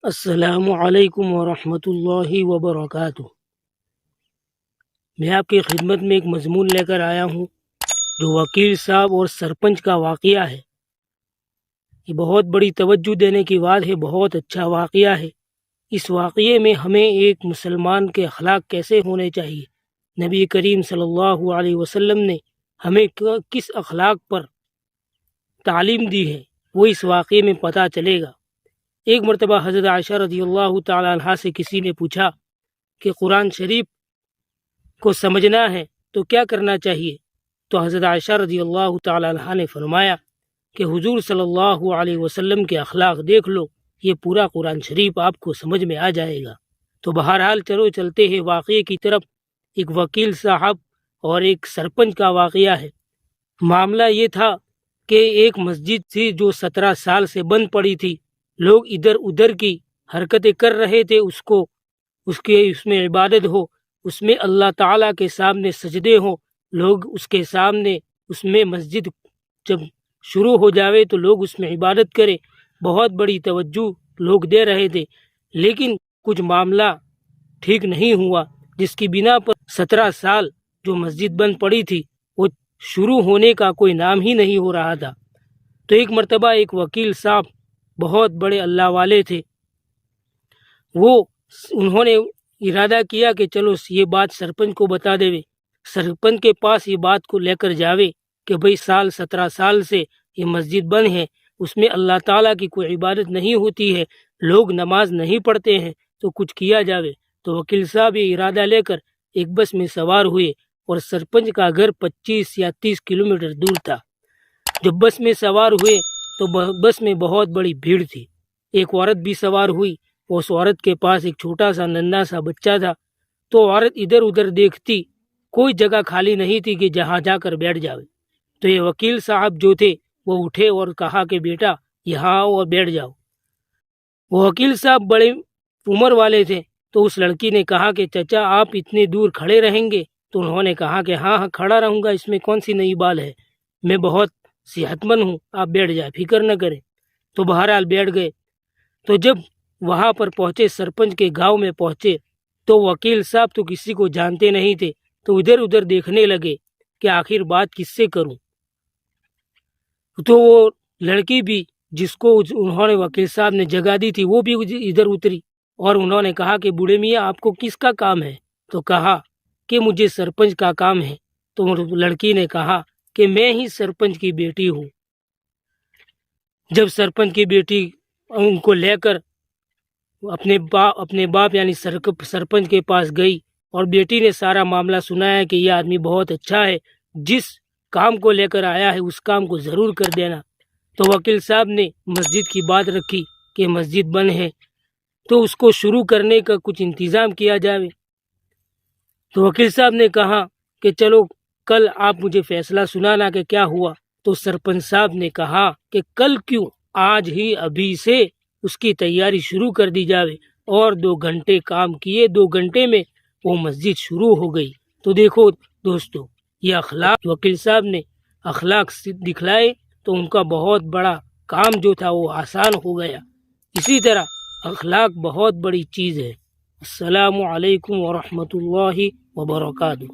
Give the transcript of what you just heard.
السلام علیکم ورحمۃ اللہ وبرکاتہ۔ میں آپ کی خدمت میں ایک مضمون لے کر آیا ہوں جو وکیل صاحب اور سرپنچ کا واقعہ ہے۔ یہ بہت بڑی توجہ دینے کی بات ہے، بہت اچھا واقعہ ہے۔ اس واقعے میں ہمیں ایک مسلمان کے اخلاق کیسے ہونے چاہیے، نبی کریم صلی اللہ علیہ وسلم نے ہمیں کس اخلاق پر تعلیم دی ہے، وہ اس واقعے میں پتہ چلے گا۔ ایک مرتبہ حضرت عائشہ رضی اللہ تعالی عنہا سے کسی نے پوچھا کہ قرآن شریف کو سمجھنا ہے تو کیا کرنا چاہیے، تو حضرت عائشہ رضی اللہ تعالی عنہا نے فرمایا کہ حضور صلی اللہ علیہ وسلم کے اخلاق دیکھ لو، یہ پورا قرآن شریف آپ کو سمجھ میں آ جائے گا۔ تو بہرحال چلو چلتے ہیں واقعے کی طرف۔ ایک وکیل صاحب اور ایک سرپنچ کا واقعہ ہے۔ معاملہ یہ تھا کہ ایک مسجد تھی جو 17 سال سے بند پڑی تھی، لوگ ادھر ادھر کی حرکتیں کر رہے تھے، اس میں عبادت ہو، اس میں اللہ تعالیٰ کے سامنے سجدے ہوں، لوگ اس کے سامنے اس میں مسجد جب شروع ہو جاوے تو لوگ اس میں عبادت کریں، بہت بڑی توجہ لوگ دے رہے تھے۔ لیکن کچھ معاملہ ٹھیک نہیں ہوا، جس کی بنا پر 17 سال جو مسجد بند پڑی تھی وہ شروع ہونے کا کوئی نام ہی نہیں ہو رہا تھا۔ تو ایک مرتبہ ایک وکیل صاحب بہت بڑے اللہ والے تھے، انہوں نے ارادہ کیا کہ چلو یہ بات سرپنچ کو بتا دے، سرپنچ کے پاس یہ بات کو لے کر جاوے کہ بھئی 17 سال سے یہ مسجد بند ہے، اس میں اللہ تعالیٰ کی کوئی عبادت نہیں ہوتی ہے، لوگ نماز نہیں پڑھتے ہیں، تو کچھ کیا جاوے۔ تو وکیل صاحب یہ ارادہ لے کر ایک بس میں سوار ہوئے، اور سرپنچ کا گھر 25 یا 30 کلومیٹر دور تھا۔ جب بس میں سوار ہوئے تو بس میں بہت بڑی بھیڑ تھی۔ ایک عورت بھی سوار ہوئی، اس عورت کے پاس ایک چھوٹا سا ننھا سا بچہ تھا۔ تو عورت ادھر ادھر دیکھتی، کوئی جگہ خالی نہیں تھی کہ جہاں جا کر بیٹھ جاوے۔ تو یہ وکیل صاحب جو تھے وہ اٹھے اور کہا کہ بیٹا یہاں آؤ اور بیٹھ جاؤ۔ وہ وکیل صاحب بڑے عمر والے تھے، تو اس لڑکی نے کہا کہ چچا آپ اتنے دور کھڑے رہیں گے؟ تو انہوں نے کہا کہ ہاں کھڑا رہوں گا، اس میں کون سی نئی بات ہے، میں بہت صحت مند ہوں، آپ بیٹھ جائیں، فکر نہ کریں۔ تو بہرحال بیٹھ گئے۔ تو جب وہاں پر پہنچے، سرپنچ کے گاؤں میں پہنچے، تو وکیل صاحب تو کسی کو جانتے نہیں تھے، تو ادھر ادھر دیکھنے لگے کہ آخر بات کس سے کروں۔ تو وہ لڑکی بھی جس کو انہوں نے وکیل صاحب نے جگہ دی تھی وہ بھی ادھر اتری، اور انہوں نے کہا کہ بوڑھے میاں آپ کو کس کا کام ہے؟ تو کہا کہ مجھے سرپنچ کا کام ہے۔ تو لڑکی نے کہا کہ میں ہی سرپنچ کی بیٹی ہوں۔ جب سرپنچ کی بیٹی ان کو لے کر اپنے باپ یعنی سرپنچ کے پاس گئی، اور بیٹی نے سارا معاملہ سنایا کہ یہ آدمی بہت اچھا ہے، جس کام کو لے کر آیا ہے اس کام کو ضرور کر دینا۔ تو وکیل صاحب نے مسجد کی بات رکھی کہ مسجد بند ہے تو اس کو شروع کرنے کا کچھ انتظام کیا جائے۔ تو وکیل صاحب نے کہا کہ چلو کل آپ مجھے فیصلہ سنانا کہ کیا ہوا۔ تو سرپنچ صاحب نے کہا کہ کل کیوں، آج ہی ابھی سے اس کی تیاری شروع کر دی جاوے، اور 2 گھنٹے کام کیے، 2 گھنٹے میں وہ مسجد شروع ہو گئی۔ تو دیکھو دوستو، یہ اخلاق وکیل صاحب نے اخلاق دکھلائے تو ان کا بہت بڑا کام جو تھا وہ آسان ہو گیا۔ اسی طرح اخلاق بہت بڑی چیز ہے۔ السلام علیکم ورحمۃ اللہ وبرکاتہ۔